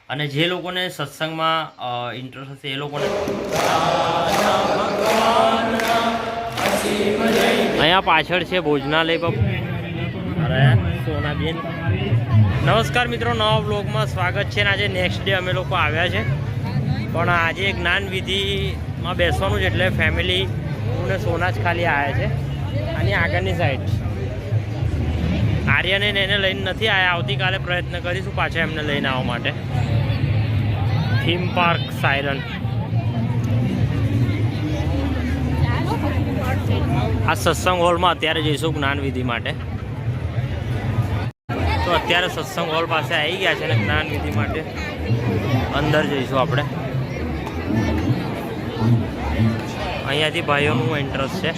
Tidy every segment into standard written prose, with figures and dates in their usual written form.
અને જે લોકોને સત્સંગમાં ઇન્ટરેસ્ટ હશે એ લોકોને અહીંયા પાછળ છે ભોજનાલય પર. અરે સોનાબેન નમસ્કાર મિત્રો, નવા બ્લોગમાં સ્વાગત છે. અને આજે નેક્સ્ટ ડે અમે લોકો આવ્યા છે, પણ આજે જ્ઞાન વિધિમાં બેસવાનું છે એટલે ફેમિલી હું ને સોના જ ખાલી આવ્યા છે. આની આગળની સાઈડ આર્યને એને લઈને નથી આવ્યા. આવતીકાલે પ્રયત્ન કરીશું પાછા એમને લઈને આવવા માટે. Theme park siren. આ સત્સંગ હોલમાં અત્યારે જઈશું જ્ઞાન વિધિ માટે. તો અત્યારે સત્સંગ હોલ પાસે આવી ગયા છે ને જ્ઞાન વિધિ માટે અંદર જઈશું આપણે. અહીંયાથી ભાઈઓનું ઇન્ટરેસ્ટ છે.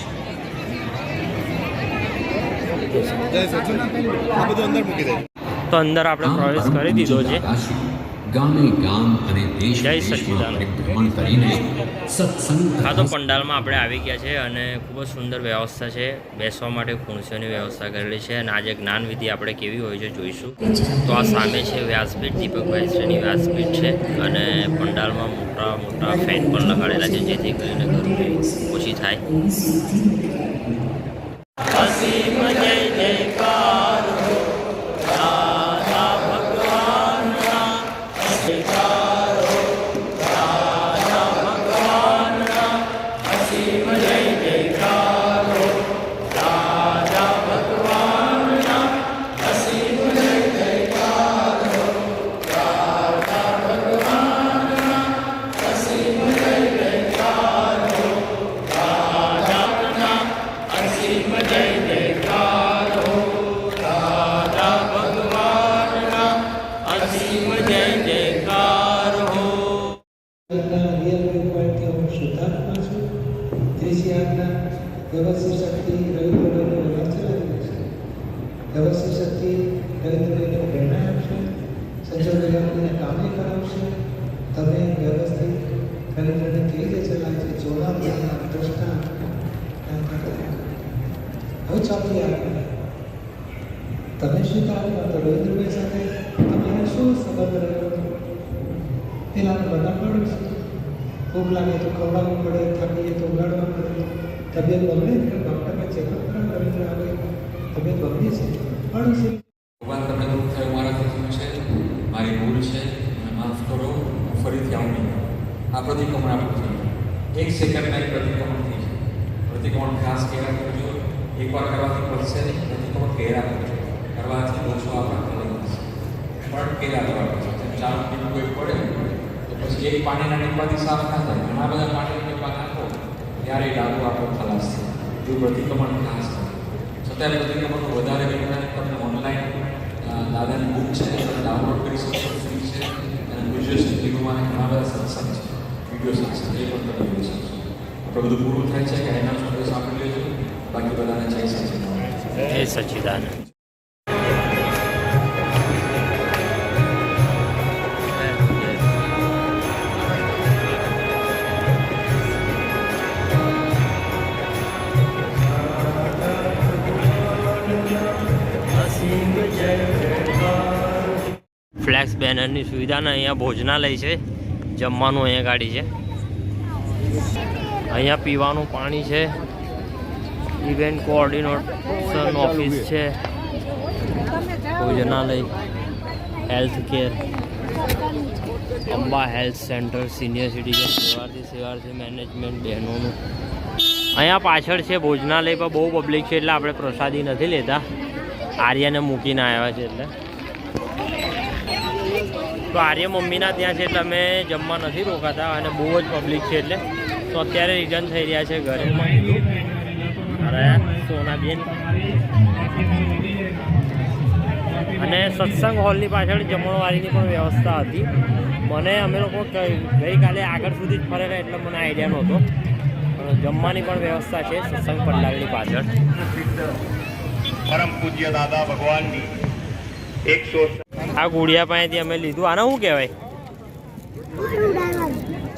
તો અંદર આપણે પ્રવેશ કરી દીધો છે. ગામે ગામ અને દેશ જય સચ્ચિદાનંદ ભ્રમણ કરીને સત્સંગ. હા, તો પંડાલમાં આપણે આવી ગયા છે અને ખૂબ જ સુંદર વ્યવસ્થા છે. બેસવા માટે ખુરશીઓની વ્યવસ્થા કરેલી છે. અને આજે જ્ઞાન વિધિ આપણે કેવી હોય છે જોઈશું. તો આ સામે છે વ્યાસપીઠ, દીપકભાઈ શ્રેણી વ્યાસપીઠ છે. અને પંડાલમાં મોટા મોટા ફેન પણ લગાડેલા છે જેથી કરીને ગરમી ઓછી થાય. અસીમ જય જયકાર વ્યવસ્થિત શક્તિ રવિન્દ્રભાઈને વ્યવહાર ચલાવી છે. વ્યવસ્થિત શક્તિ રવિન્દ્રભાઈને પ્રેરણા આપશે, સંજોગ વ્યક્તિને કામે કરાવશે. તમે વ્યવસ્થિત રવિન્દ્રને કેવી રીતે ચલાવે છે જોડાણ દ્રષ્ટા. હવે ચોથી આપણે તમે શું કામ તો રવિન્દ્રભાઈ સાથે તમારે શું સંબંધ રહ્યો એના બનાવવાનું છે. ભૂખ લાગે તો ખવડાવવું પડે, થાકીએ તો ઉગાડવા પડે. તબિયત બગડે તો ડૉક્ટરને ચેકઅપ કરાવ રવિન્દ્ર આવે. તબિયત બગડી છે પણ ભગવાન તમને દુઃખ થયું, મારાથી થયું છે, મારી ભૂલ છે, મને માફ કરો, હું ફરીથી આવું નહીં. આ પ્રતિક્રમણ આપણું થયું. 1 સેકન્ડમાં એક પ્રતિક્રમણ થઈ છે. પ્રતિક્રમણ ખાસ કર્યા કરજો. એકવાર કરવાથી પડશે નહીં, પ્રતિક્રમણ કર્યા કરજો. કરવાથી ઓછો આપણા કરી પડશે, પણ કર્યા કરવા પડશે. જેમ 4 ટીપું કોઈ પડે તો પછી એક પાણીના ટીપાથી સાફ ના થાય. ઘણા બધા પાણીના ટીપા નાખો ત્યારે ડાબુ આપણો ખલાસ થાય. એવું પ્રતિક્રમણ ખાસ થાય. છતાં પ્રતિક્રમણનું વધારે વિજ્ઞાન તમને ઓનલાઈન દાદાની બુક છે એ તમે ડાઉનલોડ કરી શકશો, ફ્રી છે. અને ગુજરાત હિન્દીમાં ઘણા બધા સત્સંગ છે, વિડીયો સત્સંગ, એ પણ તમે જોઈ શકશો. આપણે બધું પૂરું થાય છે કે એના માટે સાંભળી લેજો. બાકી બધાને જય સચ્ચિદાનંદ. જય સચ્ચિદાનંદ. ફ્લેક્સ બેનરની સુવિધાને અહીંયા ભોજનાલય છે, જમવાનું અહીંયા ગાડી છે. અહીંયા પીવાનું પાણી છે. ઇવેન્ટ કોઓર્ડિનેશન ઓફિસ છે, ભોજનાલય, health care, Amba health centre, senior citizen, સેવાર્થી મેનેજમેન્ટ બહેનોનું. અહીંયા પાછળ છે ભોજનાલય પર બહુ પબ્લિક છે એટલે આપણે પ્રસાદી નથી લેતા. આર્યને મૂકીને આવ્યા છે એટલે. તો આર્ય મમ્મીના ત્યાં છે એટલે અમે જમવા નથી રોકાતા અને બહુ જ પબ્લિક છે એટલે. તો અત્યારે રિટર્ન થઈ રહ્યા છે ઘરે. અરે સોનાબેન. અને સત્સંગ હોલની પાછળ જમણવારીની પણ વ્યવસ્થા હતી. અમે લોકો ગઈકાલે આગળ સુધી જ ફરેલા એટલે મને આઈડિયા નહોતો. જમવાની પણ વ્યવસ્થા છે સત્સંગ પંડાલની પાછળ. પરમ પૂજ્ય દાદા ભગવાનની 100 આ ગુડિયા પાસેથી અમે લીધું. આને શું કહેવાય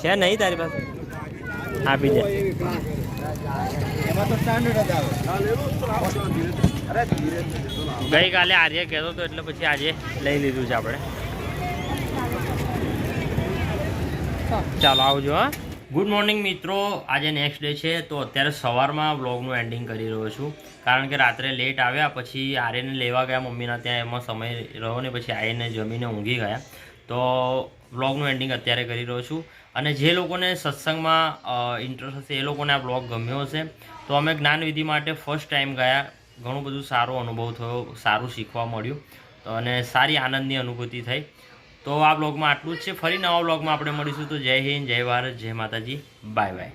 છે નહીં તારી પાસે? આપી દે. ગઈકાલે આર્ય કહેતો હતો એટલે પછી આજે લઈ લીધું છે આપણે. ચાલો આવજો હા. ગુડ મોર્નિંગ મિત્રો, આજે નેક્સ્ટ ડે છે. તો અત્યારે સવારમાં વ્લોગનું એન્ડિંગ કરી રહ્યો છું, કારણ કે રાત્રે લેટ આવ્યા, પછી આર્યને લેવા ગયા મમ્મીના ત્યાં, એમાં સમય રહ્યો ને પછી આવીને જમીને ઊંઘી ગયા. તો વ્લોગનું એન્ડિંગ અત્યારે કરી રહ્યો છું. અને જે લોકોને સત્સંગમાં ઇન્ટરેસ્ટ હશે એ લોકોને આ વ્લોગ ગમ્યો હશે. તો અમે જ્ઞાનવિધિ માટે ફર્સ્ટ ટાઈમ ગયા, ઘણું બધું સારો અનુભવ થયો, સારું શીખવા મળ્યું, તો અને સારી આનંદની અનુભૂતિ થઈ. તો આ બ્લોગમાં આટલું જ છે. ફરી નવા બ્લોગમાં આપણે મળીશું. તો જય હિન્દ, જય ભારત, જય માતાજી, બાય બાય.